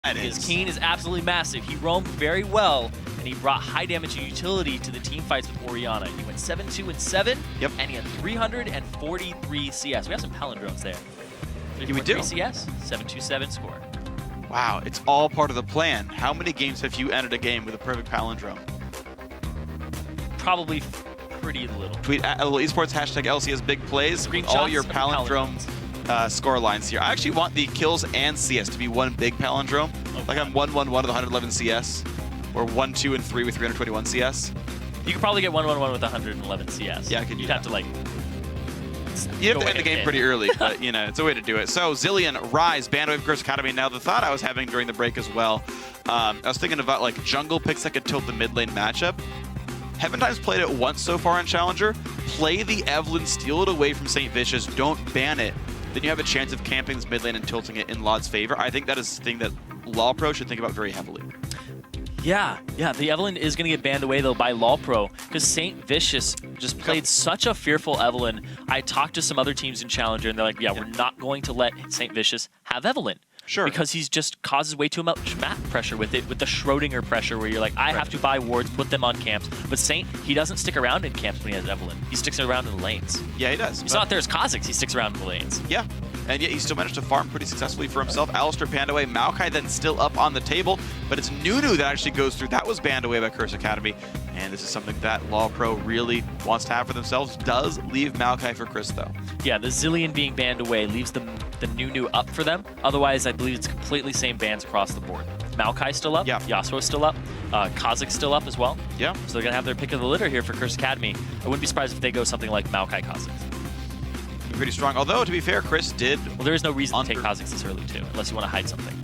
Because Keen is absolutely massive. He roamed very well, and he brought high damage and utility to the team fights with Orianna. He went 7-2-7, yep. And he had 343 CS. We have some palindromes there. Yeah, we do. CS, 7-2-7 score. Wow, it's all part of the plan. How many games have you entered a game with a perfect palindrome? Probably pretty little. Tweet at LoL Esports, hashtag LCS Big Plays, all your palindrome score lines here. I actually want the kills and CS to be one big palindrome. Okay. Like I'm 1-1-1 with 111 CS, or 1-2 and 3 with 321 CS. You could probably get 1-1-1 with 111 CS. Yeah, I could do You'd that. have to like... You have to end the game pretty early, but you know, it's a way to do it. So Zilean, Rise, Bandwave, Curse Academy. Now the thought I was having during the break as well, I was thinking about like jungle picks that could tilt the mid lane matchup. Heaventime's played it once so far in Challenger. Play the Evelynn, steal it away from St. Vicious, don't ban it. Then you have a chance of camping this mid lane and tilting it in LoD's favor. I think that is the thing that LoL Pro should think about very heavily. Yeah, the Evelynn is going to get banned away, though, by LoL Pro, because St. Vicious just played such a fearful Evelynn. I talked to some other teams in Challenger, and they're like, yeah, we're not going to let St. Vicious have Evelynn. Sure. Because he's just causes way too much map pressure with it, with the Schrodinger pressure, where you're like, I have to buy wards, put them on camps. But Saint, he doesn't stick around in camps when he has Evelynn. He sticks around in the lanes. Yeah, he does. You saw it there's Kha'Zix, he sticks around in the lanes. Yeah. And yet he still managed to farm pretty successfully for himself. Alistair banned away. Maokai then still up on the table, but it's Nunu that actually goes through. That was banned away by Curse Academy. And this is something that LoL Pro really wants to have for themselves. Does leave Maokai for Chris, though. Yeah, the Zilean being banned away leaves the Nunu up for them. Otherwise, I believe it's completely same bans across the board. Maokai still up. Yeah. Yasuo's still up. Kha'Zix still up as well. Yeah. So they're going to have their pick of the litter here for Curse Academy. I wouldn't be surprised if they go something like Maokai Kha'Zix. Pretty strong. Although, to be fair, Chris did... Well, there is no reason to take Kha'Zix this early, too, unless you want to hide something.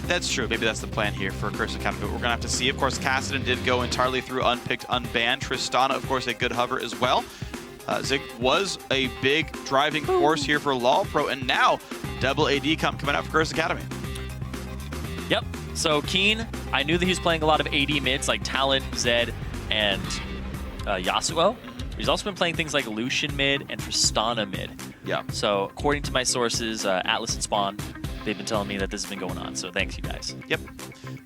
That's true. Maybe that's the plan here for Curse Academy, but we're going to have to see. Of course, Kassadin did go entirely through unpicked, unbanned. Tristana, of course, a good hover as well. Zig was a big driving force here for LoL Pro, and now double AD coming out for Curse Academy. Yep. So Keen, I knew that he was playing a lot of AD mids like Talon, Zed, and Yasuo. He's also been playing things like Lucian mid and Tristana mid. Yeah. So according to my sources, Atlas and Spawn, they've been telling me that this has been going on. So thanks, you guys. Yep.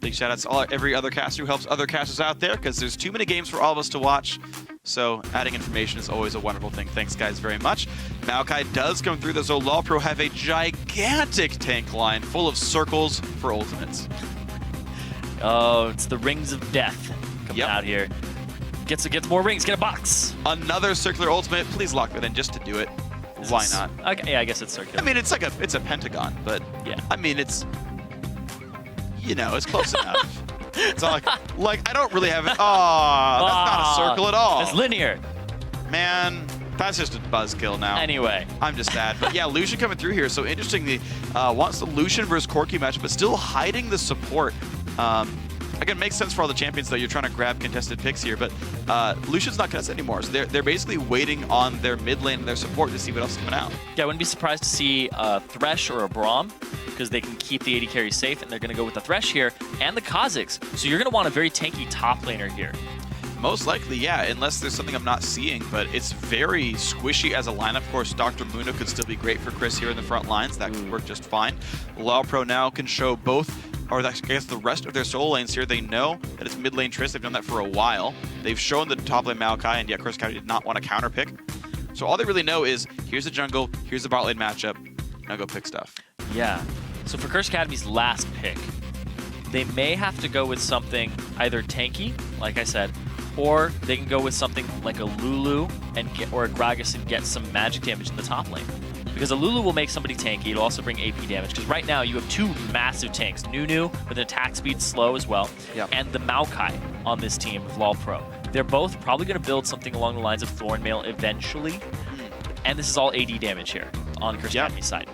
Big shout outs to every other caster who helps other casters out there, because there's too many games for all of us to watch. So adding information is always a wonderful thing. Thanks, guys, very much. Maokai does come through, though, so LoL Pro have a gigantic tank line full of circles for ultimates. Oh, it's the rings of death coming out here. Gets more rings, get a box. Another circular ultimate. Please lock that in just to do it. Why not? Okay, yeah, I guess it's circular. I mean, it's like it's a pentagon, but yeah. I mean, it's, you know, it's close enough. It's not like I don't really have it. Oh, that's not a circle at all. It's linear. Man, that's just a buzzkill now. Anyway. I'm just sad. But yeah, Lucian coming through here. So interestingly, wants the Lucian versus Corki match, but still hiding the support. Again, makes sense for all the champions, though. You're trying to grab contested picks here, but Lucian's not contested anymore. So they're basically waiting on their mid lane and their support to see what else is coming out. Yeah, I wouldn't be surprised to see a Thresh or a Braum, because they can keep the AD carry safe, and they're going to go with the Thresh here and the Kha'Zix. So you're going to want a very tanky top laner here. Most likely, yeah, unless there's something I'm not seeing, but it's very squishy as a lineup. Of course, Dr. Muno could still be great for Chris here in the front lines. That could work just fine. LoL Pro now can show both, or I guess the rest of their solo lanes here. They know that it's mid lane Triss. They've done that for a while. They've shown the top lane Maokai, and yet Curse Academy did not want to counter pick. So all they really know is, here's the jungle, here's the bot lane matchup, now go pick stuff. Yeah. So for Curse Academy's last pick, they may have to go with something either tanky, like I said, or they can go with something like a Lulu or a Gragas and get some magic damage in the top lane. Because a Lulu will make somebody tanky. It'll also bring AP damage. Because right now you have two massive tanks. Nunu with an attack speed slow as well. Yep. And the Maokai on this team with LoL Pro. They're both probably going to build something along the lines of Thornmail eventually. And this is all AD damage here on Curse Academy's side.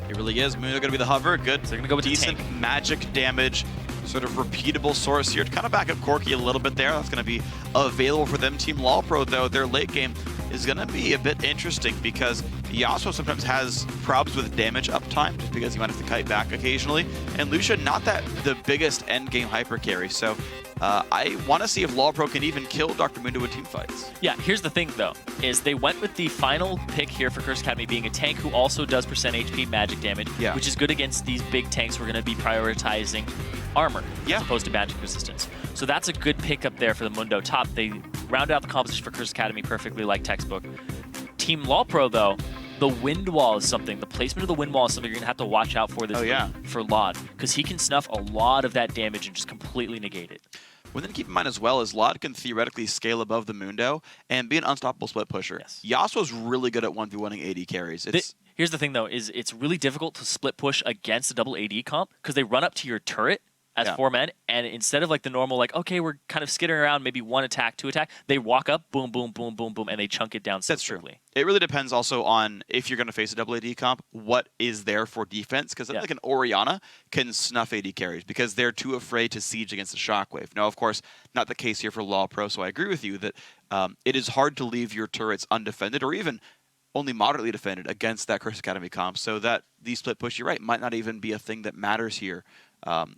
It really is. Muno going to be the hover. Good. So they're going to go with decent magic damage. Sort of repeatable source here to kind of back up Corki a little bit there. That's going to be available for them. Team LoL Pro, though, their late game is going to be a bit interesting, because Yasuo sometimes has problems with damage uptime just because he might have to kite back occasionally. And Lucia, not the biggest end-game hyper carry. So I want to see if LoL Pro can even kill Dr. Mundo in team fights. Yeah, here's the thing, though, is they went with the final pick here for Curse Academy being a tank who also does % HP magic damage, which is good against these big tanks who are going to be prioritizing armor as opposed to magic resistance. So that's a good pick up there for the Mundo top. They rounded out the composition for Curse Academy perfectly like textbook. Team LoL Pro, though, the wind wall is something. The placement of the wind wall is something you're going to have to watch out for this for Lod, because he can snuff a lot of that damage and just completely negate it. One thing to keep in mind as well is Lod can theoretically scale above the Mundo and be an unstoppable split pusher. Yasuo's really good at 1v1ing AD carries. Here's the thing, though, is it's really difficult to split push against a double AD comp because they run up to your turret as 4 men, and instead of like the normal, like, okay, we're kind of skittering around, maybe 1 attack, 2 attack, they walk up, boom, boom, boom, boom, boom, and they chunk it down so quickly. It really depends also on if you're going to face a double AD comp, what is there for defense, because like an Orianna can snuff AD carries because they're too afraid to siege against the Shockwave. Now, of course, not the case here for LoL Pro, so I agree with you that it is hard to leave your turrets undefended or even only moderately defended against that Curse Academy comp, so that the split push, you're right, might not even be a thing that matters here.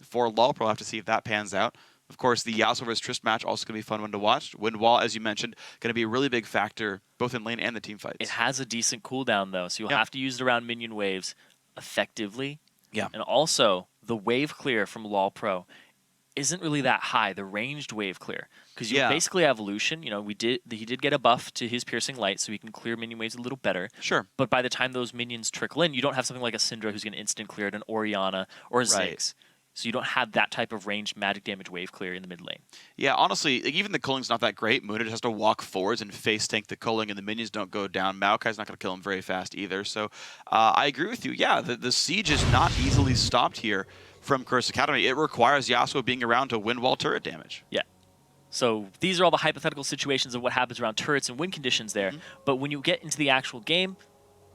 For LoL Pro, we'll have to see if that pans out. Of course, the Yasuo vs Trist match also going to be a fun one to watch. Wind wall, as you mentioned, going to be a really big factor both in lane and the team fights. It has a decent cooldown, though, so you'll have to use it around minion waves effectively. And also, the wave clear from LoL Pro isn't really that high, the ranged wave clear, because you basically have evolution. You know, he did get a buff to his piercing light, so he can clear minion waves a little better. But by the time those minions trickle in, you don't have something like a Syndra who's going to instant clear it, an Orianna, or a Ziggs. So you don't have that type of ranged magic damage wave clear in the mid lane. Yeah, honestly, even the culling's not that great. Mundo just has to walk forwards and face tank the culling, and the minions don't go down. Maokai's not going to kill him very fast either. So I agree with you. Yeah, the siege is not easily stopped here from Curse Academy. It requires Yasuo being around to win wall turret damage. Yeah. So these are all the hypothetical situations of what happens around turrets and win conditions there. But when you get into the actual game,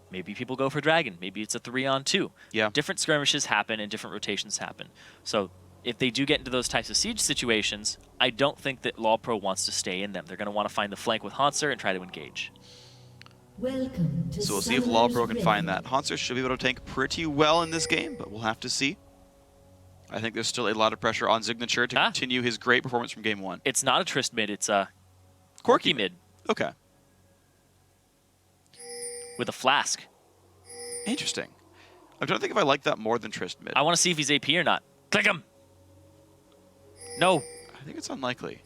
maybe people go for Dragon. Maybe it's a 3-on-2. Different skirmishes happen and different rotations happen. So if they do get into those types of siege situations, I don't think that LoL Pro wants to stay in them. They're going to want to find the flank with Hanser and try to engage. So we'll see if LoL Pro can find that. Hanser should be able to tank pretty well in this game, but we'll have to see. I think there's still a lot of pressure on Signature to continue his great performance from Game 1. It's not a Trist mid, it's a Corki mid. Okay. With a flask. Interesting. I'm trying to think if I like that more than Trist mid. I want to see if he's AP or not. Click him! No. I think it's unlikely.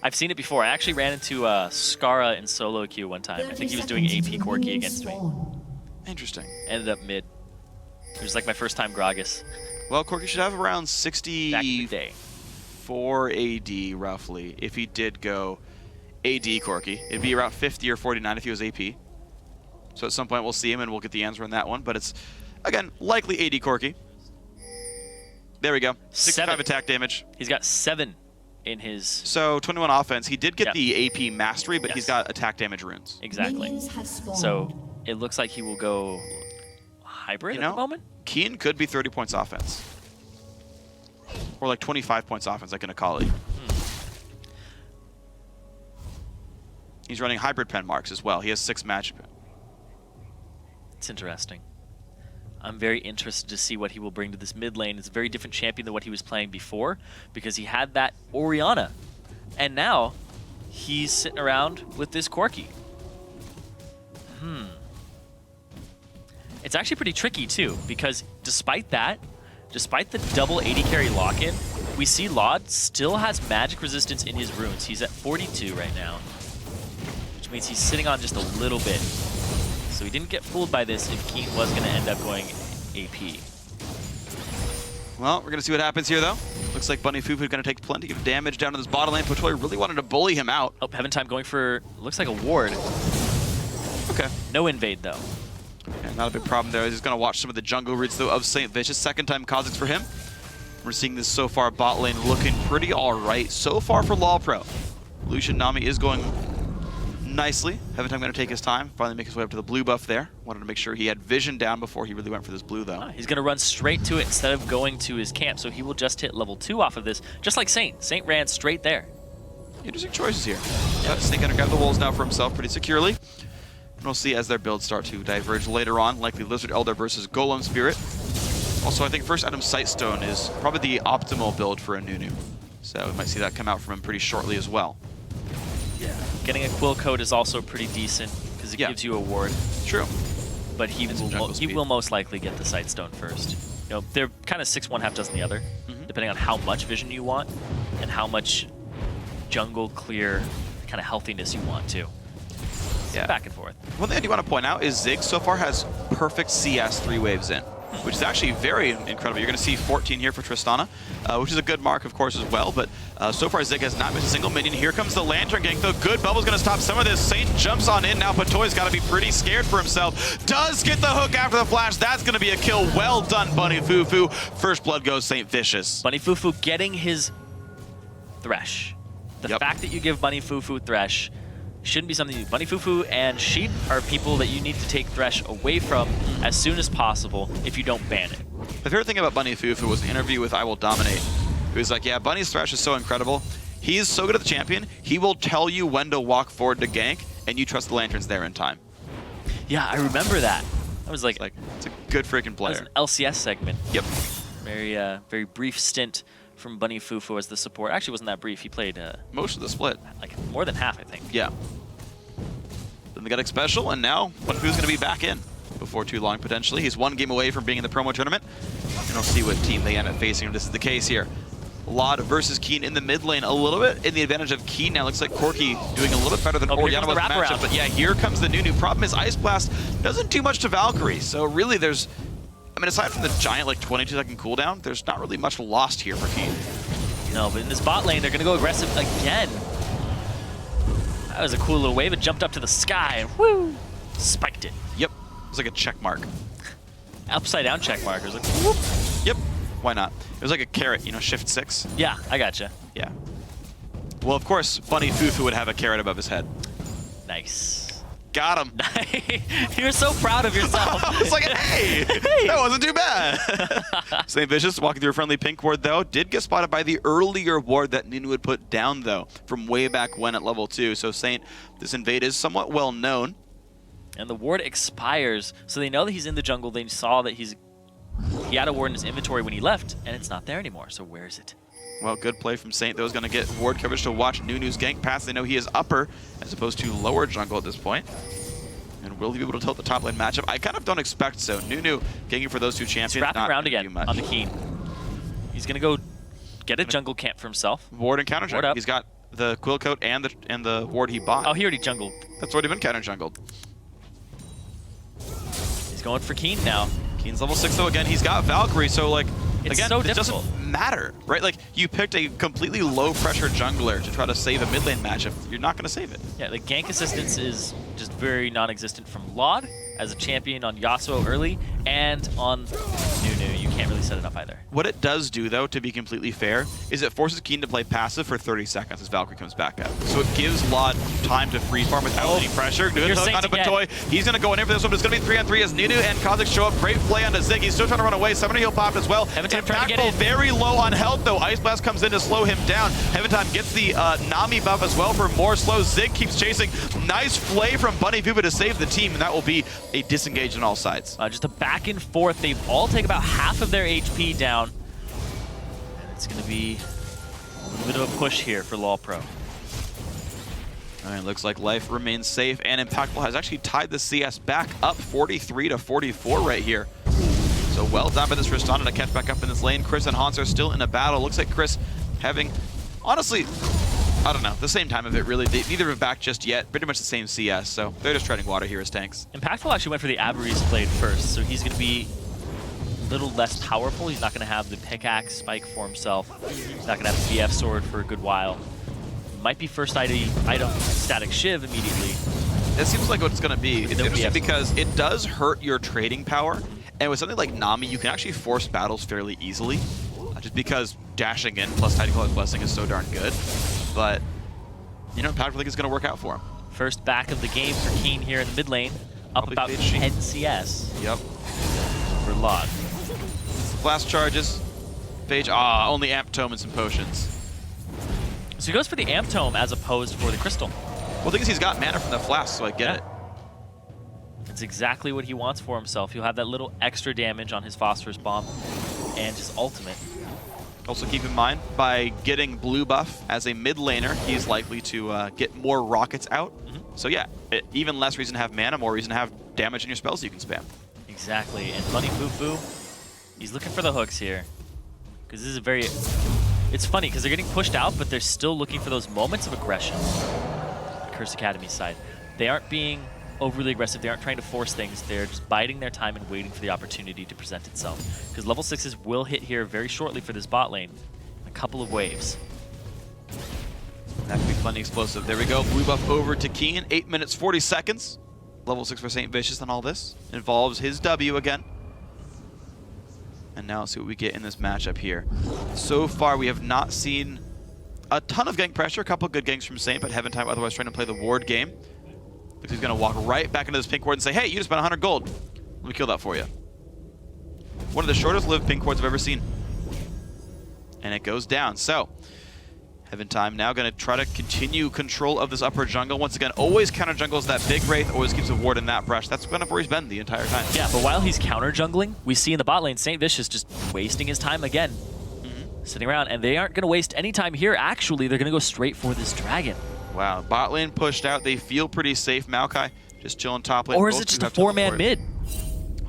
I've seen it before. I actually ran into Skara in solo queue one time. I think he was doing AP Corki against me. Interesting. Ended up mid. It was like my first time Gragas. Well, Corki should have around 64 AD, roughly, if he did go AD Corki. It'd be around 50 or 49 if he was AP. So at some point we'll see him and we'll get the answer on that one. But it's, again, likely AD Corki. There we go. 65 attack damage. He's got 7 in his... So 21 offense. He did get the AP mastery, but he's got attack damage runes. Exactly. So it looks like he will go hybrid at the moment. Keen could be 30 points offense. Or like 25 points offense, like an Akali. He's running hybrid pen marks as well. He has 6 magic. It's interesting. I'm very interested to see what he will bring to this mid lane. It's a very different champion than what he was playing before, because he had that Orianna. And now he's sitting around with this Corki. It's actually pretty tricky too, because despite that, despite the double 80 carry lock-in, we see Lod still has magic resistance in his runes. He's at 42 right now, which means he's sitting on just a little bit. So he didn't get fooled by this if Keen was going to end up going AP. Well, we're going to see what happens here, though. Looks like Bunny Fufu going to take plenty of damage down to this bottom lane. Potoy really wanted to bully him out. Oh, Heaven Time going for, looks like a ward. Okay. No invade, though. Yeah, not a big problem there. He's going to watch some of the jungle roots, though, of St. Vicious. Second time Kha'Zix for him. We're seeing this so far. Bot lane looking pretty all right so far for LoL Pro. Lucian Nami is going nicely. Heaven Time going to take his time, finally make his way up to the blue buff there. Wanted to make sure he had vision down before he really went for this blue, though. He's going to run straight to it instead of going to his camp, so he will just hit level 2 off of this, just like Saint. Saint ran straight there. Interesting choices here. Snake gonna grab the walls now for himself pretty securely. And we'll see as their builds start to diverge later on, likely Lizard Elder versus Golem Spirit. Also, I think first item Sightstone is probably the optimal build for a Nunu. So we might see that come out from him pretty shortly as well. Yeah. Getting a Quill Coat is also pretty decent because it gives you a ward. True. But he will most likely get the Sightstone first. You know, they're kind of 6-1, half dozen the other, depending on how much vision you want and how much jungle clear kind of healthiness you want too. So back and forth. One thing I do want to point out is Zig so far has perfect CS 3 waves in, which is actually very incredible. You're going to see 14 here for Tristana, which is a good mark, of course, as well. But so far, Zig has not missed a single minion. Here comes the Lantern gank, though. Good Bubble's going to stop some of this. Saint jumps on in. Now Patoy's got to be pretty scared for himself. Does get the hook after the flash. That's going to be a kill. Well done, Bunny Fufu. First blood goes Saint Vicious. Bunny Fufu getting his Thresh. The fact that you give Bunny Fufu Thresh shouldn't be something you do. Bunny Fufu and Sheep are people that you need to take Thresh away from as soon as possible if you don't ban it. The favorite thing about Bunny Fufu was an interview with I Will Dominate. He was like, yeah, Bunny's Thresh is so incredible. He is so good at the champion, he will tell you when to walk forward to gank, and you trust the Lanterns there in time. Yeah, I remember that. I was like it's a good freaking player. That was an LCS segment. Yep. Very brief stint from Bunny Fufu as the support. Actually, wasn't that brief. He played most of the split. Like more than half, I think. Yeah. Then they got X Special, and now Bunny Fufu's going to be back in before too long, potentially. He's one game away from being in the promo tournament, and we'll see what team they end up facing if this is the case here. Lod versus Keen in the mid lane, a little bit in the advantage of Keen now. Looks like Corki doing a little bit better than Orianna was in the matchup, but yeah, here comes the Nunu. Problem is Ice Blast doesn't do much to Valkyrie, so really there's, I mean, aside from the giant like 22-second cooldown, there's not really much lost here for Keen. No, but in this bot lane, they're going to go aggressive again. That was a cool little wave. It jumped up to the sky and whoo, spiked it. Yep, it was like a check mark. Upside down check mark. It was like whoop. Yep, why not? It was like a carrot, you know, shift 6. Yeah, I gotcha. Yeah. Well, of course, Bunny Fufu would have a carrot above his head. Nice. Got him. You're so proud of yourself. I was like, hey, that wasn't too bad. Saint Vicious walking through a friendly pink ward, though. Did get spotted by the earlier ward that Nunu would put down, though, from way back when at level 2. So Saint, this invade is somewhat well known. And the ward expires, so they know that he's in the jungle. They saw that he had a ward in his inventory when he left, and it's not there anymore. So where is it? Well, good play from Saint, though, is going to get ward coverage to watch Nunu's gank pass. They know he is upper as opposed to lower jungle at this point. And will he be able to tilt the top lane matchup? I kind of don't expect so. Nunu ganking for those two champions. Wrapping around again on the Keen. He's going to go get a jungle camp for himself. Ward and counter jungle. He's got the Quill Coat and the ward he bought. Oh, he already jungled. That's already been counter jungled. He's going for Keen now. Keen's level 6 though. Again, he's got Valkyrie, so like again, it doesn't matter, right? Like you picked a completely low pressure jungler to try to save a mid lane matchup. You're not going to save it. Yeah, the gank assistance is just very non-existent from Lod as a champion on Yasuo early, and on Nunu, you can't really set it up either. What it does do, though, to be completely fair, is it forces Keen to play passive for 30 seconds as Valkyrie comes back up. So it gives Lod time to freeze farm without any pressure. Good hook onto Patoy. He's going to go in for this one, but it's going to be 3-on-3 as Nunu and Kha'Zix show up. Great play onto Zig. He's still trying to run away. Summoner heal popped as well. Impactful, very low on health, though. Ice Blast comes in to slow him down. Heaventime gets the Nami buff as well for more slow. Zig keeps chasing. Nice play from Bunny Fufu to save the team, and that will be a disengage on all sides. Just a back and forth. They all take about half of their HP down. And it's going to be a little bit of a push here for LoL Pro. All right, looks like life remains safe, and Impactful has actually tied the CS back up 43-44 right here. So well done by this Tristana to catch back up in this lane. Chris and Hans are still in a battle. Looks like Chris having, honestly, I don't know, the same time of it really. Neither have back just yet. Pretty much the same CS, so they're just treading water here as tanks. Impactful actually went for the Aberys blade first, so he's going to be a little less powerful. He's not going to have the pickaxe spike for himself. He's not going to have the BF sword for a good while. Might be first item static shiv immediately. That seems like what it's going to be. It's interesting because it does hurt your trading power, and with something like Nami, you can actually force battles fairly easily, just because dashing in plus Tidy Claw's Blessing is so darn good. But, you know, Impactful think it's going to work out for him. First back of the game for Keen here in the mid lane. Up Probably about 10 CS. Yep. For Lod. Blast charges. Phage, only Amp Tome and some potions. So he goes for the Amp Tome as opposed for the Crystal. Well, the thing is he's got mana from the flask, so I get it. That's exactly what he wants for himself. He'll have that little extra damage on his Phosphorus Bomb and his ultimate. Also keep in mind, by getting blue buff as a mid laner, he's likely to get more rockets out. So yeah, even less reason to have mana, more reason to have damage in your spells you can spam. Exactly, and Bunny Fufu, he's looking for the hooks here. Because this is very... It's funny, because they're getting pushed out, but they're still looking for those moments of aggression. Curse Academy's side. They aren't being overly aggressive, they aren't trying to force things, they're just biding their time and waiting for the opportunity to present itself. Because level 6s will hit here very shortly for this bot lane. A couple of waves. That could be plenty explosive. There we go, blue buff over to Keen, 8 minutes 40 seconds. Level 6 for St. Vicious on all this. Involves his W again. And now let's see what we get in this matchup here. So far we have not seen a ton of gank pressure, a couple good ganks from Saint, but Heaven Time otherwise trying to play the ward game. Looks he's going to walk right back into this pink ward and say, hey, you just spent 100 gold. Let me kill that for you. One of the shortest lived pink wards I've ever seen. And it goes down. So, Heaven Time now going to try to continue control of this upper jungle. Once again, always counter jungles that big Wraith, always keeps a ward in that brush. That's kind of where he's been the entire time. Yeah, but while he's counter jungling, we see in the bot lane, St. Vicious just wasting his time again. Sitting around, and they aren't going to waste any time here. Actually, they're going to go straight for this dragon. Wow, bot lane pushed out. They feel pretty safe. Maokai just chilling top lane. Or is it just a 4-man mid?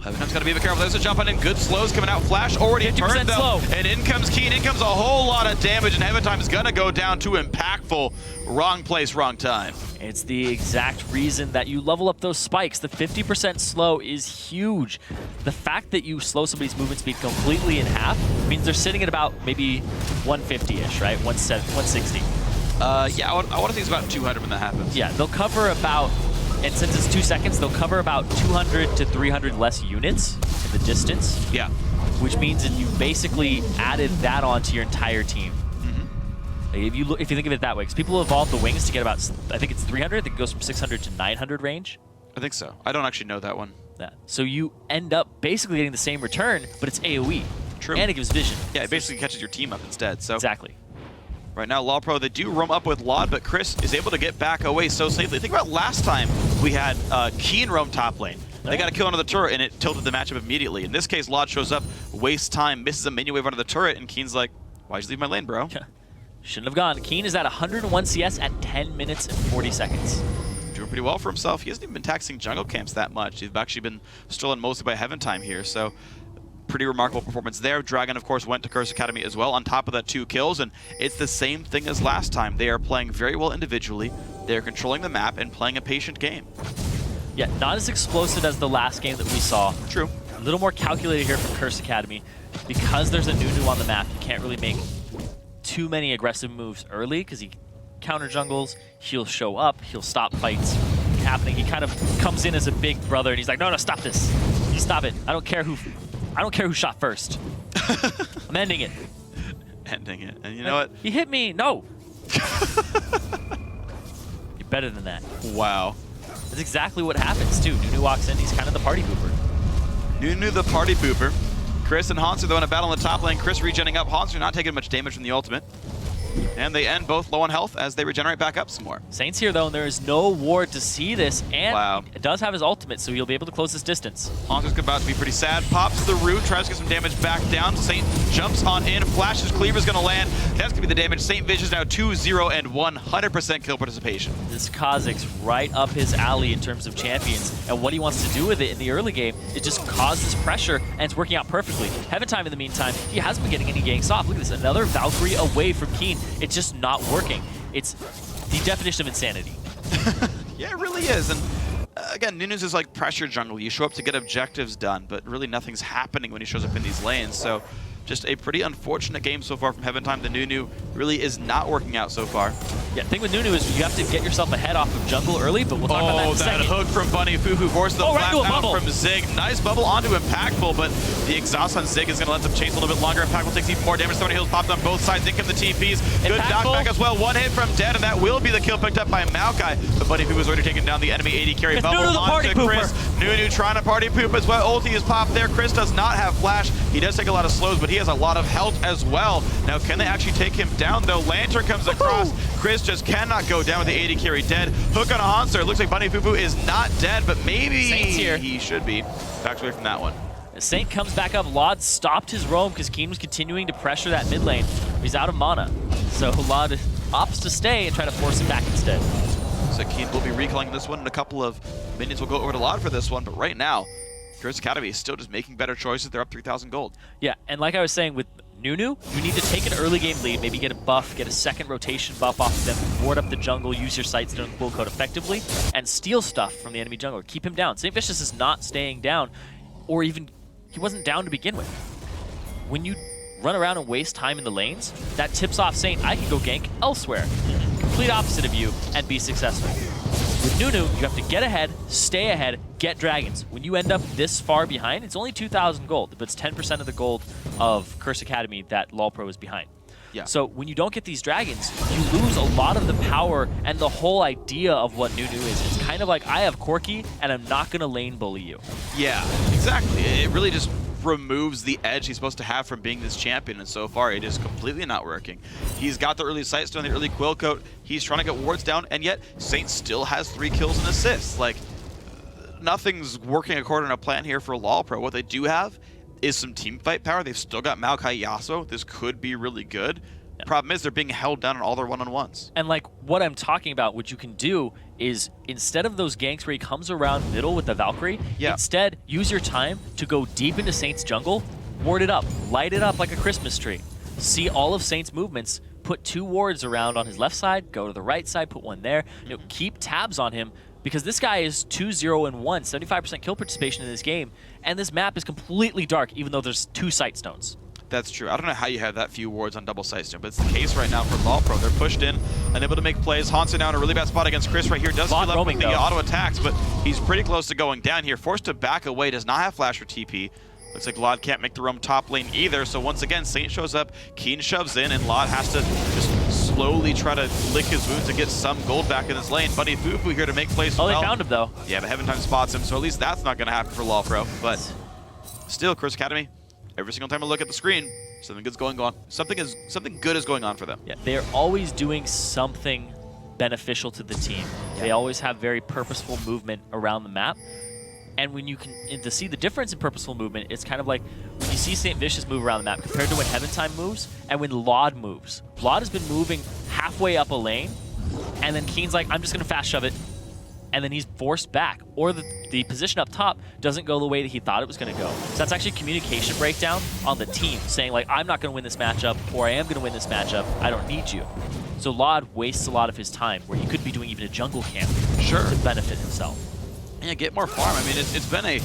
Heaven Time's got to be a bit careful. There's a jump on in. Good slows coming out. Flash already 50% turned though. slow. And in comes Keen. In comes a whole lot of damage, and Heaven Time is going to go down to impactful. Wrong place, wrong time. It's the exact reason that you level up those spikes. The 50% slow is huge. The fact that you slow somebody's movement speed completely in half means they're sitting at about maybe 150-ish, right? 160. Yeah, I want to think it's about 200 when that happens. Yeah, they'll cover about, and since it's 2 seconds, they'll cover about 200 to 300 less units in the distance. Yeah. Which means that you basically added that onto your entire team. If you think of it that way, because people evolve the wings to get about, I think it's 300. I think it goes from 600 to 900 range. I think so. I don't actually know that one. Yeah. So you end up basically getting the same return, but it's AoE. True. And it gives vision. Yeah, it basically catches your team up instead. So exactly. Right now, Law Pro, they do roam up with Laud, but Chris is able to get back away so safely. Think about last time we had Keen roam top lane. They got a kill onto the turret, and it tilted the matchup immediately. In this case, Laud shows up, wastes time, misses a minion wave onto the turret, and Keen's like, why'd you leave my lane, bro? Shouldn't have gone. Keen is at 101 CS at 10 minutes and 40 seconds. Doing pretty well for himself. He hasn't even been taxing jungle camps that much. He's actually been stolen mostly by Heaven Time here, so pretty remarkable performance there. Dragon, of course, went to Curse Academy as well on top of that 2 kills, and it's the same thing as last time. They are playing very well individually. They are controlling the map and playing a patient game. Yeah, not as explosive as the last game that we saw. True. A little more calculated here from Curse Academy. Because there's a Nunu on the map, you can't really make too many aggressive moves early because he counter jungles, he'll show up, he'll stop fights happening. He kind of comes in as a big brother and he's like, no, stop this. You stop it. I don't care who shot first. I'm ending it. Ending it. And you know what? He hit me. No. You're better than that. Wow. That's exactly what happens too. Nunu walks in, he's kind of the party pooper. Nunu the party pooper. Chris and Hanser, though, in a battle in the top lane. Chris regenning up. Hanser not taking much damage from the ultimate. And they end both low on health as they regenerate back up some more. Saint's here, though, and there is no ward to see this. And it does have his ultimate, so he'll be able to close this distance. Hanser's about to be pretty sad. Pops the root, tries to get some damage back down. Saint jumps on in, flashes, cleaver's going to land. That's going to be the damage. Saint Vicious now 2-0 and 100% kill participation. This Kha'Zix's right up his alley in terms of champions. And what he wants to do with it in the early game is just cause this pressure, and it's working out perfectly. Heaven Time, in the meantime, he hasn't been getting any ganks off. Look at this, another Valkyrie away from Keen. It's just not working. It's the definition of insanity. Yeah, it really is. And again, Nunu's is like pressure jungle. You show up to get objectives done, but really nothing's happening when he shows up in these lanes. So just a pretty unfortunate game so far from Heaven Time. The Nunu really is not working out so far. Yeah, the thing with Nunu is you have to get yourself ahead off of jungle early, but we'll talk about that in a second. Hook from Bunny Fufu forces the right blast out from Zig. Nice bubble onto Impactful, but the exhaust on Zig is going to let them chase a little bit longer. Impactful takes even more damage. Throwing heals popped on both sides. In come the TPs. Good knockback as well. One hit from Dead, and that will be the kill picked up by Maokai. But Bunny Fufu was already taking down the enemy 80 carry. It's Bubble Nunu the party onto Chris. pooper. Nunu trying to party poop as well. Ulti is popped there. Chris does not have flash. He does take a lot of slows, but he has a lot of health as well. Now, can they actually take him down, though? Lantern comes across. Chris just cannot go down with the 80 carry dead. Hook on a Hanser. Looks like Bunny Fufu is not dead, but maybe Saint's here. He should be. Backed away from that one. Saint comes back up. Lod stopped his roam because Keen was continuing to pressure that mid lane. He's out of mana. So Lod opts to stay and try to force him back instead. So Keen will be recalling this one, and a couple of minions will go over to Lod for this one, but right now, Curse Academy is still just making better choices. They're up 3,000 gold. Yeah, and like I was saying with Nunu, you need to take an early game lead, maybe get a buff, get a second rotation buff off of them, ward up the jungle, use your Sightstone Cool Code effectively, and steal stuff from the enemy jungler. Keep him down. St. Vicious is not staying down, or even, he wasn't down to begin with. When you run around and waste time in the lanes, that tips off Saint, I can go gank elsewhere. Complete opposite of you, and be successful. With Nunu, you have to get ahead, stay ahead, get dragons. When you end up this far behind, it's only 2,000 gold, but it's 10% of the gold of Curse Academy that LoL Pro is behind. Yeah. So when you don't get these dragons, you lose a lot of the power and the whole idea of what Nunu is. It's kind of like, I have Corki, and I'm not going to lane bully you. Yeah, exactly. It really just removes the edge he's supposed to have from being this champion, and so far it is completely not working. He's got the early Sightstone, the early Quill Coat, he's trying to get wards down, and yet Saint still has 3 kills and assists. Like, nothing's working according to plan here for LoL Pro. What they do have is some team fight power. They've still got Maokai Yasuo. This could be really good. Yeah. Problem is they're being held down on all their one-on-ones. And like what I'm talking about, what you can do is instead of those ganks where he comes around middle with the Valkyrie, instead use your time to go deep into Saint's jungle, ward it up, light it up like a Christmas tree. See all of Saint's movements, put 2 wards around on his left side, go to the right side, put 1 there. You know, keep tabs on him because this guy is 2-0-1, 75% kill participation in this game, and this map is completely dark even though there's 2 Sightstones. That's true. I don't know how you have that few wards on double Sightstone, but it's the case right now for LoL Pro. They're pushed in, unable to make plays. Hansen now in a really bad spot against Chris right here. Does feel up with the auto attacks, but he's pretty close to going down here. Forced to back away, does not have flash or TP. Looks like Lod can't make the roam top lane either, so once again, Saint shows up, Keen shoves in, and Lod has to just slowly try to lick his wounds to get some gold back in this lane. Bunny Fufu here to make plays for well. They found him, though. Yeah, but Heaven Time spots him, so at least that's not going to happen for LoL Pro. But still, Curse Academy, every single time I look at the screen, something good's going on. Something good is going on for them. Yeah, they're always doing something beneficial to the team. Yeah. They always have very purposeful movement around the map. And when you can to see the difference in purposeful movement, it's kind of like when you see St. Vicious move around the map compared to when Heaven Time moves and when Lod moves. Lod has been moving halfway up a lane, and then Keen's like, I'm just going to fast shove it. And then he's forced back. Or the position up top doesn't go the way that he thought it was going to go. So that's actually a communication breakdown on the team, saying like, I'm not going to win this matchup, or I am going to win this matchup. I don't need you. So Lod wastes a lot of his time, where he could be doing even a jungle camp to benefit himself. Yeah, get more farm. I mean, it's been a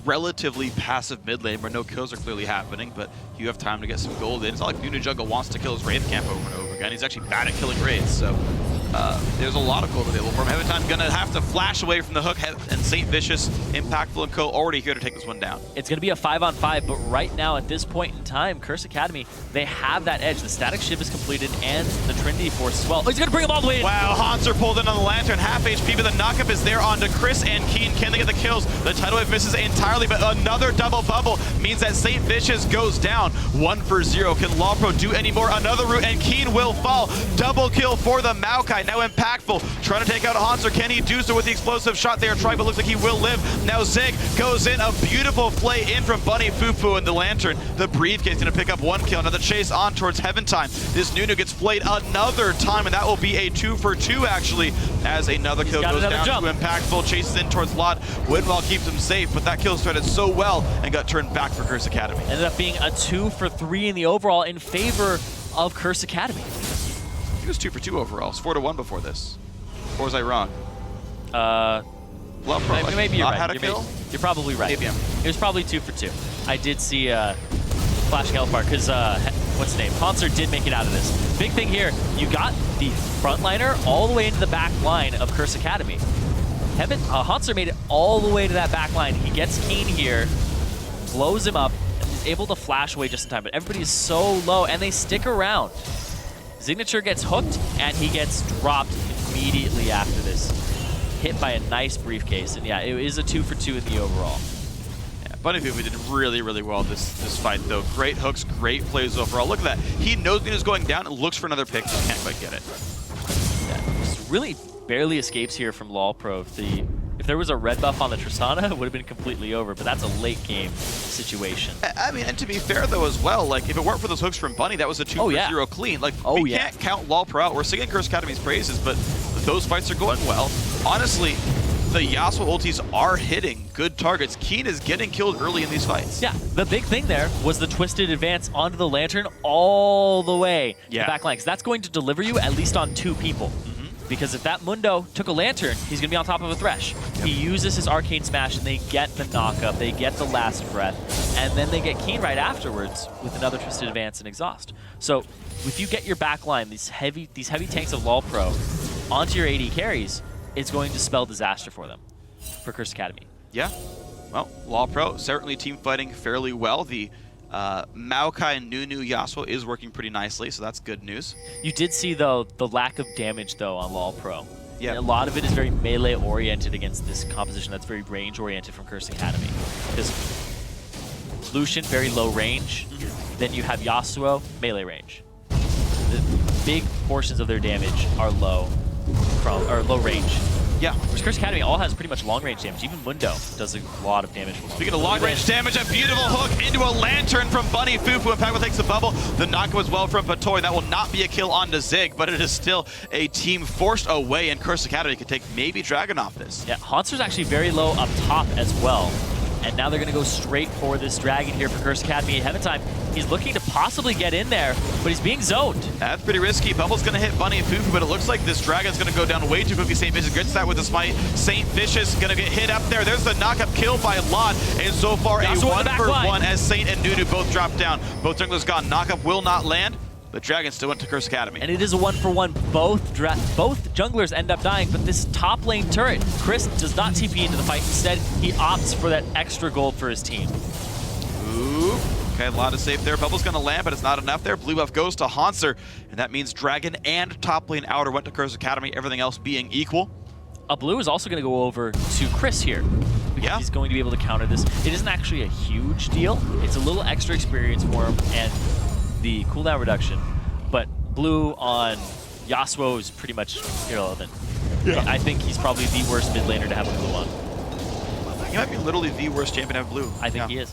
relatively passive mid lane where no kills are clearly happening, but you have time to get some gold in. It's not like Nunu Jungle wants to kill his Wraith camp over and over again. He's actually bad at killing Wraiths, so there's a lot of gold available for him. Heaven Time gonna have to flash away from the hook, and St. Vicious, Impactful, and Co. already here to take this one down. It's gonna be a 5-on-5, but right now at this point in time, Curse Academy, they have that edge. The static shiv is completed, and the Trinity Force as well. Oh, he's gonna bring him all the way in. Wow, Hanser pulled in on the Lantern, half HP, but the knockup is there onto Chris and Keen. Can they get the kills? The tidal wave misses entirely, but another double bubble means that St. Vicious goes down. 1-for-0. Can LoL Pro do any more? Another route, and Keen will fall. Double kill for the Maokai. Now Impactful, trying to take out Hanser. Can he do so with the explosive shot they are trying, but looks like he will live. Now Zig goes in, a beautiful play in from Bunny Fufu, and the Lantern. The Briefcase going to pick up 1 kill. Now the chase on towards Heaven Time. This Nunu gets flayed another time, and that will be a 2-for-2 actually, as another kill goes down to Impactful. Chases in towards Lod. Winwell keeps him safe, but that kill started so well and got turned back for Curse Academy. Ended up being a 2-for-3 in the overall in favor of Curse Academy. It was 2-for-2 overall. It's 4-1 before this. Or was I wrong? Maybe you're right. You're probably right. Maybe it was probably 2-for-2. I did see Flash Gallopar because what's his name? Hanser did make it out of this. Big thing here, you got the frontliner all the way into the back line of Curse Academy. Hanser made it all the way to that back line. He gets Keen here, blows him up, and is able to flash away just in time. But everybody is so low, and they stick around. Signature gets hooked, and he gets dropped immediately after this. Hit by a nice Briefcase, and yeah, it is a 2-for-2 in the overall. Yeah, Bunny Fufu did really, really well this fight, though. Great hooks, great plays overall. Look at that. He knows when he's going down and looks for another pick, just can't quite get it. really barely escapes here from LoL Pro. If there was a red buff on the Tristana, it would have been completely over, but that's a late game situation. I mean, and to be fair though as well, like if it weren't for those hooks from Bunny, that was a 2-0 clean. Like we can't count LoL Pro out. We're singing Curse Academy's praises, but those fights are going well. Honestly, the Yasuo ultis are hitting good targets. Keen is getting killed early in these fights. Yeah, the big thing there was the twisted advance onto the Lantern all the way to the back line, because that's going to deliver you at least on 2 people. Because if that Mundo took a Lantern, he's going to be on top of a Thresh. He uses his Arcane Smash, and they get the knock-up, they get the last breath, and then they get Keen right afterwards with another Twisted Advance and Exhaust. So if you get your backline, these heavy tanks of LoL Pro, onto your AD carries, it's going to spell disaster for them, for Curse Academy. Yeah. Well, LoL Pro certainly team fighting fairly well. The Maokai Nunu Yasuo is working pretty nicely, so that's good news. You did see, though, the lack of damage, though, on LoL Pro. Yeah. And a lot of it is very melee-oriented against this composition that's very range-oriented from Curse Academy. Because Lucian, very low range. Then you have Yasuo, melee range. The big portions of their damage are low range. Yeah. Whereas Curse Academy all has pretty much long-range damage. Even Mundo does a lot of damage. Speaking of long-range damage, a beautiful hook into a Lantern from Bunny Fufu. Impactful takes the bubble. The knock was well from Patoy. That will not be a kill onto Zig, but it is still a team forced away, and Curse Academy could take maybe Dragon off this. Yeah, Hauntzer's actually very low up top as well. And now they're going to go straight for this Dragon here for Curse Academy at Heaventime. He's looking to possibly get in there, but he's being zoned. That's pretty risky. Bubble's going to hit Bunny and Fufu, but it looks like this Dragon's going to go down way too quickly. St. Vicious gets that with the smite. St. Vicious going to get hit up there. There's the knock-up kill by Lot, and so far a 1-for-1 as Saint and Nunu both drop down. Both junglers gone. Knock-up will not land. The Dragon still went to Curse Academy. And it is a 1-for-1. Both junglers end up dying, but this top lane turret, Chris does not TP into the fight. Instead, he opts for that extra gold for his team. Ooh. Okay, a lot of safe there. Bubble's gonna land, but it's not enough there. Blue buff goes to Haunser, and that means Dragon and top lane outer went to Curse Academy, everything else being equal. Blue is also gonna go over to Chris here. Yeah. He's going to be able to counter this. It isn't actually a huge deal. It's a little extra experience for him, and the cooldown reduction, but Blue on Yasuo is pretty much irrelevant. Yeah. I think he's probably the worst mid laner to have a Blue on. He might be literally the worst champion to have Blue. I think he is.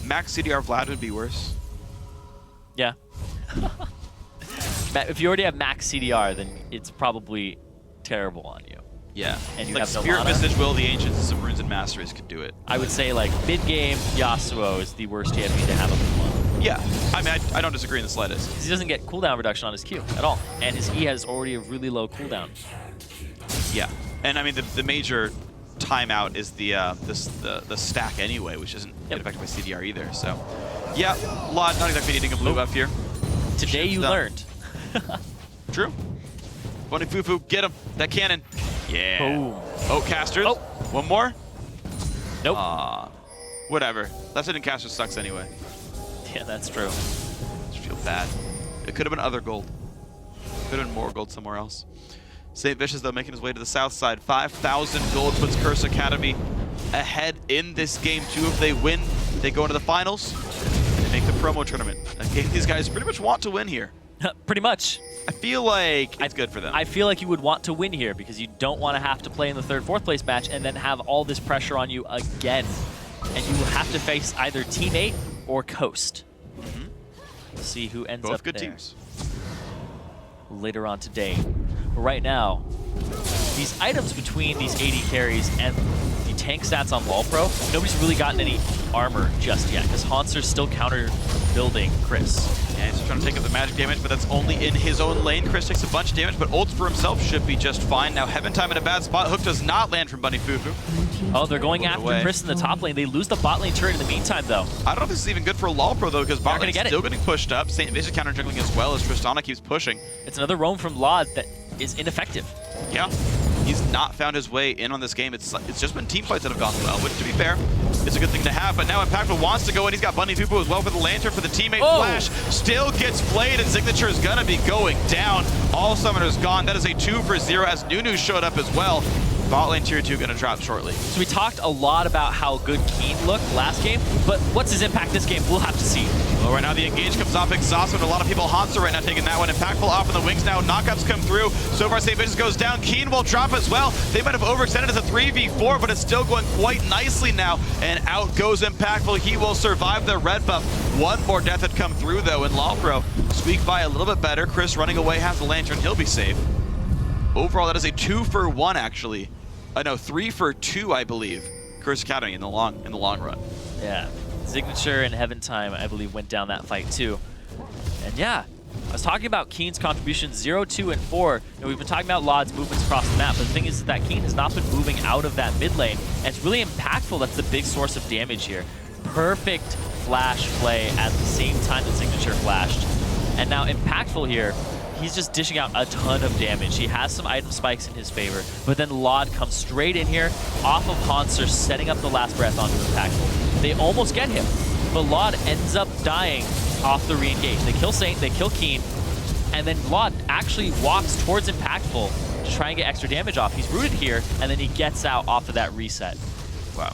Max CDR Vlad would be worse. Yeah. If you already have max CDR, then it's probably terrible on you. Yeah. And you like have Spirit, Nilana. Visage, Will, the Ancients, some Runes, and Masteries could do it. I would say like mid-game, Yasuo is the worst champion to have a Blue on. Yeah, I mean, I don't disagree in the slightest. He doesn't get cooldown reduction on his Q at all, and his E has already a really low cooldown. Yeah, and I mean the major timeout is the stack anyway, which isn't affected by CDR either. So, yeah, Lot not exactly needing a blue buff here. Today you learned. True. Bunny Fufu, get him. That cannon. Yeah. Boom. Oh, casters. Oh, one more. Nope. Whatever. Left hitting caster sucks anyway. Yeah, that's true. I just feel bad. It could have been other gold. Could have been more gold somewhere else. St. Vicious, though, making his way to the south side. 5,000 gold puts Curse Academy ahead in this game, too. If they win, they go into the finals. They make the promo tournament. A game these guys pretty much want to win here. Pretty much. I feel like it's good for them. I feel like you would want to win here because you don't want to have to play in the 3rd, 4th place match and then have all this pressure on you again. And you will have to face either Team 8 or Coast. We'll see who ends up Both good there. teams. Later on today. But right now, these items between these AD carries and the tank stats on LoL Pro, nobody's really gotten any armor just yet because Hauntzer's still counter-building Chris. Yeah, he's trying to take up the magic damage, but that's only in his own lane. Chris takes a bunch of damage, but ults for himself should be just fine. Now, Heaventime in a bad spot. Hook does not land from Bunny Fufu. Oh, they're going after Chris in the top lane. They lose the bot lane turret in the meantime, though. I don't know if this is even good for LoL Pro, though, because bot lane's still it. getting pushed up. St. Vicious counter juggling as well as Tristana keeps pushing. It's another roam from Lod that is ineffective. Yeah, he's not found his way in on this game. It's just been team fights that have gone well, which, to be fair, is a good thing to have. But now Impactful wants to go in. He's got Bunny Fufu as well for the Lantern for the teammate. Flash still gets played, and Signature is going to be going down. All Summoners gone. That is a 2-for-0 as Nunu showed up as well. Bot lane tier 2 going to drop shortly. So we talked a lot about how good Keen looked last game, but what's his impact this game? We'll have to see. Well, right now the engage comes off exhausted. A lot of people. Hanser right now taking that one. Impactful off in the wings now. Knockouts come through. So far, St. Vicious goes down. Keen will drop as well. They might have overextended as a 3v4, but it's still going quite nicely now. And out goes Impactful. He will survive the red buff. One more death had come through, though, in LoL Squeak by a little bit better. Chris running away has the lantern. He'll be safe. Overall, that is a 2-for-1, actually. No, 3-for-2, I believe. Curse Academy in the long run. Yeah. Signature and Heaven Time, I believe, went down that fight too. And yeah, I was talking about Keen's contributions 0, 2, and 4. And we've been talking about Lod's movements across the map, but the thing is that Keen has not been moving out of that mid lane, and it's really impactful. That's the big source of damage here. Perfect flash play at the same time that Signature flashed. And now Impactful here, he's just dishing out a ton of damage. He has some item spikes in his favor, but then Lod comes straight in here, off of Hanser, setting up the last breath onto Impactful. They almost get him, but Lod ends up dying off the re-engage. They kill Saint, they kill Keen, and then Lod actually walks towards Impactful to try and get extra damage off. He's rooted here, and then he gets out off of that reset. Wow.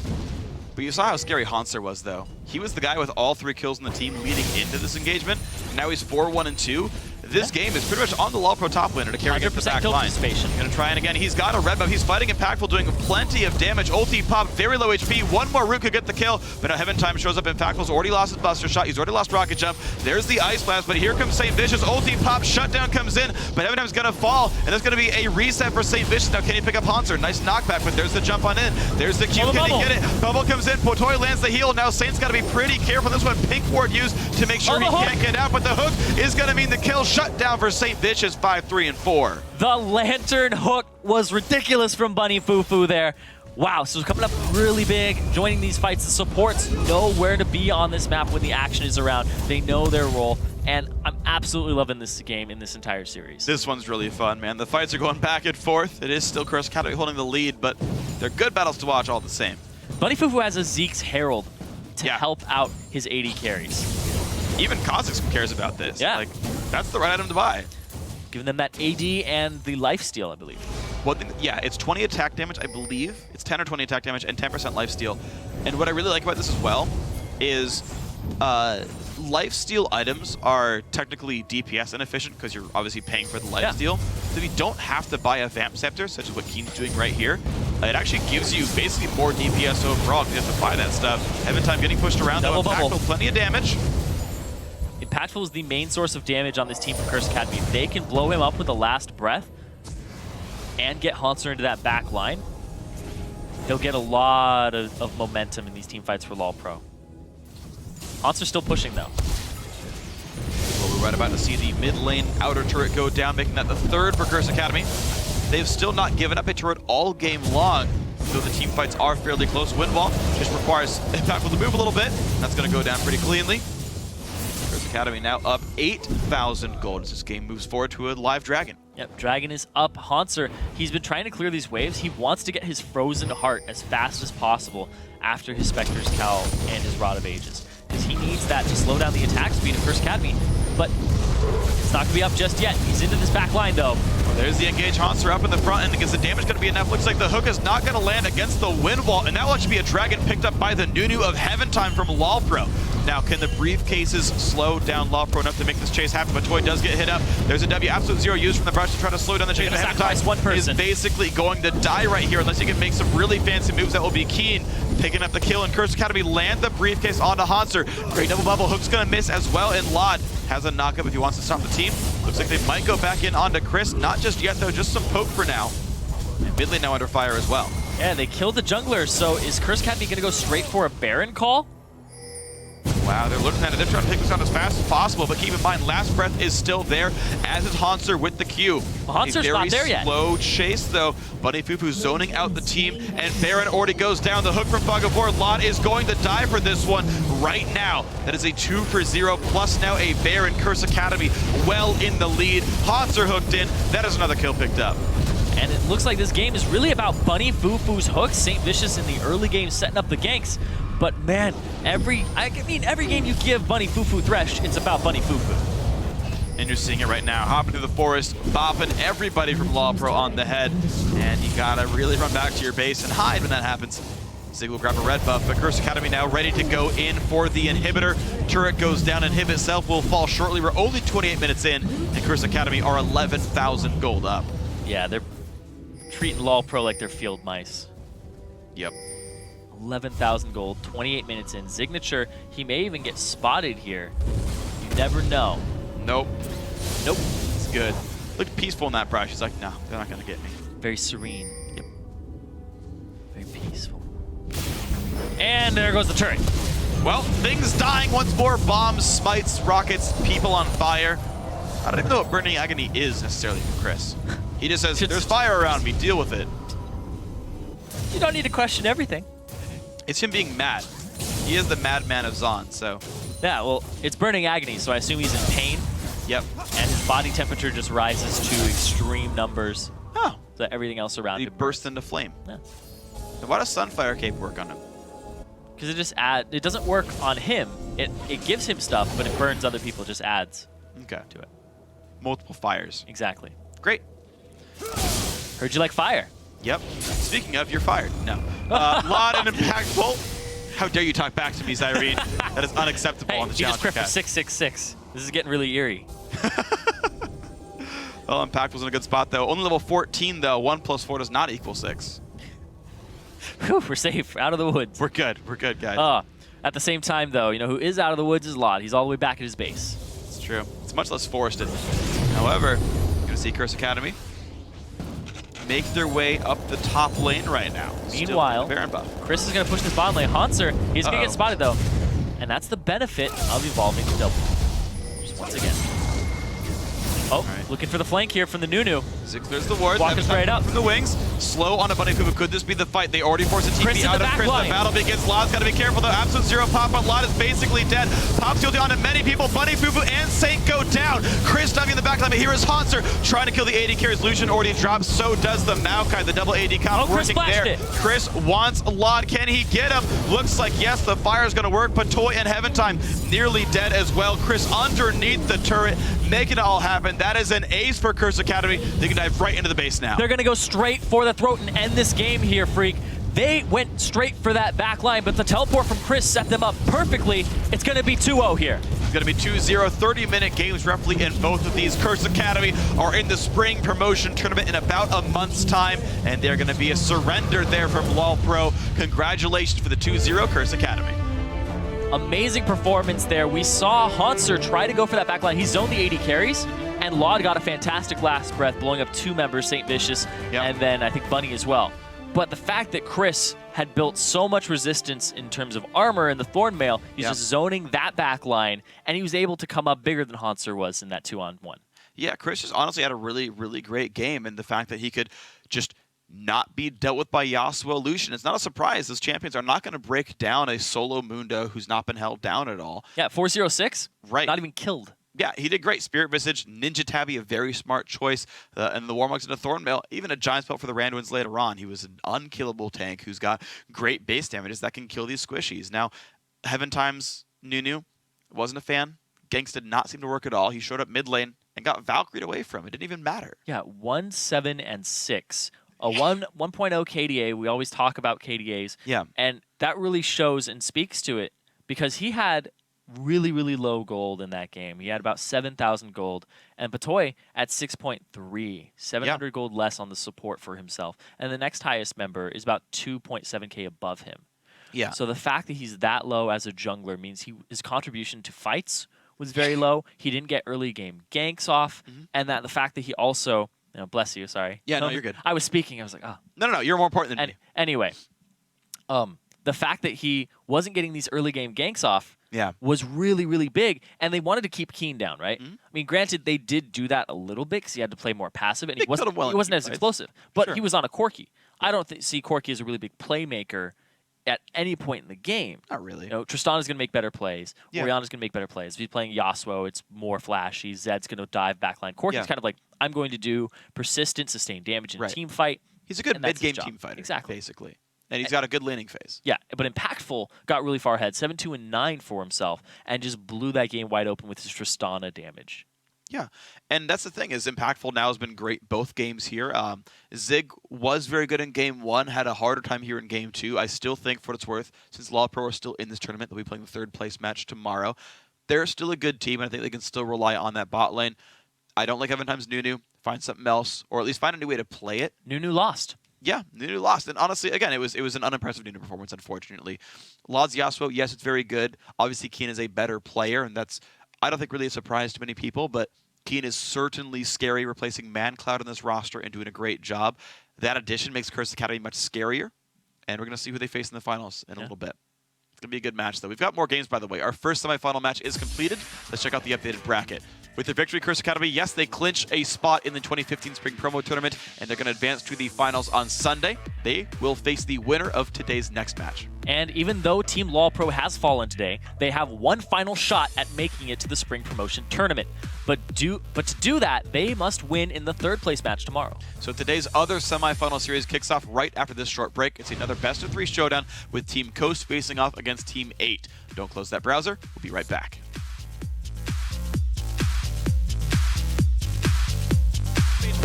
But you saw how scary Hanser was, though. He was the guy with all 3 kills in the team leading into this engagement. Now he's 4-1-2. This game is pretty much on the LoL Pro top laner to carry against the back line. Gonna try it again. He's got a red buff. He's fighting Impactful, doing plenty of damage. Ulti pop, very low HP. One more root could get the kill, but now Heaven Time shows up. Impactful's already lost his Buster Shot. He's already lost Rocket Jump. There's the Ice Blast, but here comes St. Vicious. Ulti pop, Shutdown comes in, but Heaven Time's gonna fall, and there's gonna be a reset for St. Vicious. Now can he pick up Hanser? Nice knockback, but there's the jump on in. There's the Q. Can he get it? Bubble comes in. Potoy lands the heal. Now Saint's gotta be pretty careful. This one Pink Ward used to make sure he can't get out, but the hook is gonna mean the kill. Shutdown for St. Vicious, 5, 3, and 4. The lantern hook was ridiculous from Bunny Fufu there. Wow, so coming up really big, joining these fights. The supports know where to be on this map when the action is around. They know their role, and I'm absolutely loving this game in this entire series. This one's really fun, man. The fights are going back and forth. It is still Curse Academy holding the lead, but they're good battles to watch all the same. Bunny Fufu has a Zeke's Herald to help out his AD carries. Even Kha'Zix cares about this. Yeah. Like, that's the right item to buy. Giving them that AD and the lifesteal, I bifelieve. Well, yeah, it's 20 attack damage, I believe. It's 10 or 20 attack damage and 10% lifesteal. And what I really like about this as well is lifesteal items are technically DPS inefficient because you're obviously paying for the lifesteal. So if you don't have to buy a Vamp Scepter, such as what Keen's doing right here, it actually gives you basically more DPS overall because you have to buy that stuff. Heaven Time getting pushed around, though. Impactful, plenty of damage. Impactful is the main source of damage on this team from Curse Academy. If they can blow him up with the last breath and get Hanser into that back line, they'll get a lot of momentum in these team fights for LoL Pro. Hanser's still pushing, though. Well, we're right about to see the mid lane outer turret go down, making that the 3rd for Curse Academy. They've still not given up a turret all game long, though the team fights are fairly close. Windwall just requires Impactful to move a little bit. That's going to go down pretty cleanly. Curse Academy now up 8,000 gold as this game moves forward to a live Dragon. Yep, Dragon is up. Hanser, he's been trying to clear these waves. He wants to get his Frozen Heart as fast as possible after his Spectre's Cowl and his Rod of Ages, because he needs that to slow down the attack speed of Curse Academy. But it's not going to be up just yet. He's into this back line, though. Well, there's the engage. Hanser up in the front, and against the damage going to be enough. Looks like the hook is not going to land against the wind wall, and that will actually be a Dragon picked up by the Nunu of Heaven Time from LoL Pro. Now, can the briefcases slow down LoL Pro enough to make this chase happen? But Toy does get hit up. There's a W, absolute zero used from the brush to try to slow down the chase. Heaven Time one person is basically going to die right here unless he can make some really fancy moves. That will be Keen picking up the kill, and Curse Academy land the briefcase onto Hanser. Great double bubble. Hook's going to miss as well, and Lod has a knockup if he wants to stop the team. Looks like they might go back in onto Chris. Not just yet, though. Just some poke for now. And mid lane now under fire as well. Yeah, they killed the jungler, so is Curse Academy going to go straight for a Baron call? Wow, they're looking at it. They're trying to take this out as fast as possible, but keep in mind, Last Breath is still there, as is Hanser with the Q. Well, Hanser's not there yet. Slow chase, though. Bunny Fufu zoning out the team, and Baron already goes down. The hook from Fog of War. Lot is going to die for this one right now. That is a 2 for 0, plus now a Baron. Curse Academy well in the lead. Hanser hooked in. That is another kill picked up. And it looks like this game is really about Bunny Fufu's hooks. St. Vicious in the early game setting up the ganks. But man, every game you give Bunny Fufu Thresh, it's about Bunny Fufu. And you're seeing it right now. Hopping through the forest, bopping everybody from LoL Pro on the head. And you gotta really run back to your base and hide when that happens. Zig will grab a red buff, but Curse Academy now ready to go in for the inhibitor. Turret goes down, inhib itself will fall shortly. We're only 28 minutes in, and Curse Academy are 11,000 gold up. Yeah, they're treating LoL Pro like they're field mice. Yep. 11,000 gold, 28 minutes in. Signature, he may even get spotted here. You never know. Nope. Nope. It's good. Looked peaceful in that brush. He's like, no, they're not going to get me. Very serene. Yep. Very peaceful. And there goes the turret. Well, things dying once more. Bombs, smites, rockets, people on fire. I don't even know what Burning Agony is necessarily for Chris. He just says, there's fire around me, deal with it. You don't need to question everything. It's him being mad. He is the madman of Zon, so. Yeah, well, it's Burning Agony, so I assume he's in pain. Yep. And his body temperature just rises to extreme numbers. Oh. So everything else around He him bursts into flame. Yeah. Now, why does Sunfire Cape work on him? Because it doesn't work on him. It gives him stuff, but it burns other people. It just adds Okay. to it. Multiple fires. Exactly. Great. Heard you like fire. Yep. Speaking of, you're fired. No. Lot and impactful. How dare you talk back to me, Zyrene? That is unacceptable Hey, on the you just challenge. crit for 666. This is getting really eerie. Well, impactful's in a good spot though. Only level 14 though. 1 plus 4 does not equal 6. Whew, we're safe. We're out of the woods. We're good. We're good, guys. At the same time, though, you know who is out of the woods is Lot. He's all the way back at his base. It's true. It's much less forested. However, you're going to see Curse Academy make their way up the top lane right now. Meanwhile, Baron buff. Chris is going to push this bottom lane. Hanser, he's going to get spotted, though. And that's the benefit of evolving to double. Just once again. Oh, looking for the flank here from the Nunu. Zig clears the wards. Walking straight up. From the wings. Slow on a Bunny Fufu. Could this be the fight? They already forced a TP out of Chris. The battle begins. Lod's got to be careful though. Absolute zero pop on Lot is basically dead. Pop's guilty onto many people. Bunny Fufu and Saint go down. Chris diving in the back line, but here is Hanser trying to kill the AD carries. Lucian already drops. So does the Maokai. The double AD comp working there. Chris wants Lod. Can he get him? Looks like yes, the fire is going to work, but Toy and Heaven Time nearly dead as well. Chris underneath the turret, making it all happen. That is an ace for Curse Academy. They can dive right into the base now. They're going to go straight for the throat and end this game here, Freak. They went straight for that back line, but the teleport from Chris set them up perfectly. It's going to be 2-0 here. It's going to be 2-0, 30-minute games roughly in both of these. Curse Academy are in the spring promotion tournament in about a month's time, and they're going to be a surrender there from LoL Pro. Congratulations for the 2-0 Curse Academy. Amazing performance there. We saw Hanser try to go for that back line. He zoned the 80 carries, and Laud got a fantastic last breath, blowing up 2 members, St. Vicious, and then I think Bunny as well. But the fact that Chris had built so much resistance in terms of armor in the Thornmail, he's just zoning that back line, and he was able to come up bigger than Hanser was in that 2-on-1. Yeah, Chris just honestly had a really, really great game, and the fact that he could just not be dealt with by Yasuo Lucian. It's not a surprise. Those champions are not going to break down a solo Mundo who's not been held down at all. Yeah, 406. Right. Not even killed. Yeah, he did great. Spirit Visage, Ninja Tabby, a very smart choice. And the Warmugs and a Thornmail, even a Giant Spell for the Randuins later on. He was an unkillable tank who's got great base damages that can kill these squishies. Now, Heaven Times Nunu wasn't a fan. Ganks did not seem to work at all. He showed up mid lane and got Valkyrie'd away from it. It didn't even matter. Yeah, 1, 7, and 6. A 1.0 KDA. We always talk about KDAs. Yeah. And that really shows and speaks to it because he had really, really low gold in that game. He had about 7,000 gold. And Patoy at 6.3. 700 gold less on the support for himself. And the next highest member is about 2.7k above him. Yeah. So the fact that he's that low as a jungler means his contribution to fights was very low. He didn't get early game ganks off. And that the fact that he also... bless you, sorry. Yeah, no, you're good. I was speaking, I was like, oh. No, you're more important than me. Anyway, the fact that he wasn't getting these early game ganks off was really, really big, and they wanted to keep Keen down, right? I mean, granted, they did do that a little bit because he had to play more passive, and he wasn't as explosive, but he was on a Corki. I don't see Corki as a really big playmaker at any point in the game. Not really. Tristana's going to make better plays. Orianna's going to make better plays. If he's playing Yasuo, it's more flashy. Zed's going to dive backline. Corki's kind of like, I'm going to do persistent, sustained damage in a team fight. He's a good mid-game team fighter, basically. And he's got a good laning phase. Yeah, but Impactful got really far ahead, 7-2 and 9 for himself, and just blew that game wide open with his Tristana damage. Yeah, and that's the thing is Impactful now has been great both games here. Zig was very good in game 1, had a harder time here in game 2. I still think, for what it's worth, since LoL Pro are still in this tournament, they'll be playing the 3rd place match tomorrow. They're still a good team, and I think they can still rely on that bot lane. I don't like having times Nunu. Find something else, or at least find a new way to play it. Nunu lost. Yeah, Nunu lost. And honestly, again, it was an unimpressive Nunu performance, unfortunately. Lod's Yasuo, yes, it's very good. Obviously, Keen is a better player, and that's, I don't think, really a surprise to many people, but Keen is certainly scary, replacing ManCloud in this roster and doing a great job. That addition makes Curse Academy much scarier, and we're going to see who they face in the finals in a little bit. It's going to be a good match, though. We've got more games, by the way. Our first semifinal match is completed. Let's check out the updated bracket. With their victory, Curse Academy, yes, they clinch a spot in the 2015 Spring Promo Tournament, and they're going to advance to the finals on Sunday. They will face the winner of today's next match. And even though Team LoL Pro has fallen today, they have one final shot at making it to the Spring Promotion Tournament. But to do that, they must win in the 3rd place match tomorrow. So today's other semifinal series kicks off right after this short break. It's another best-of-3 showdown with Team Coast facing off against Team 8. Don't close that browser. We'll be right back.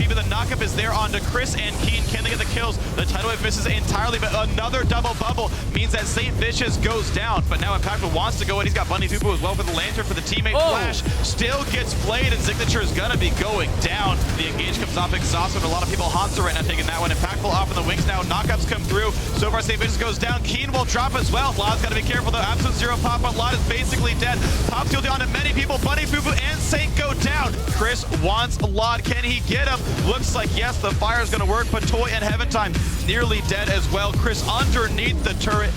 The knockup is there onto Chris and Keen. Can they get the kills? The tidal wave misses entirely, but another double bubble means that St. Vicious goes down. But now Impactful wants to go in. He's got Bunny Fupu as well for the lantern for the teammate. Flash still gets played, and Signature is going to be going down. The engage comes off exhausted. A lot of people, Hansa right now taking that one. Impactful off in the wings now. Knockups come through. So far, St. Vicious goes down. Keen will drop as well. Lod's got to be careful though. Absolute zero pop on Lod is basically dead. Pop's killed down to many people. Bunny Fupu and Saint go down. Chris wants Lod. Can he get him? Looks like yes, the fire is going to work, but Toy and Heaventime nearly dead as well. Chris underneath the turret.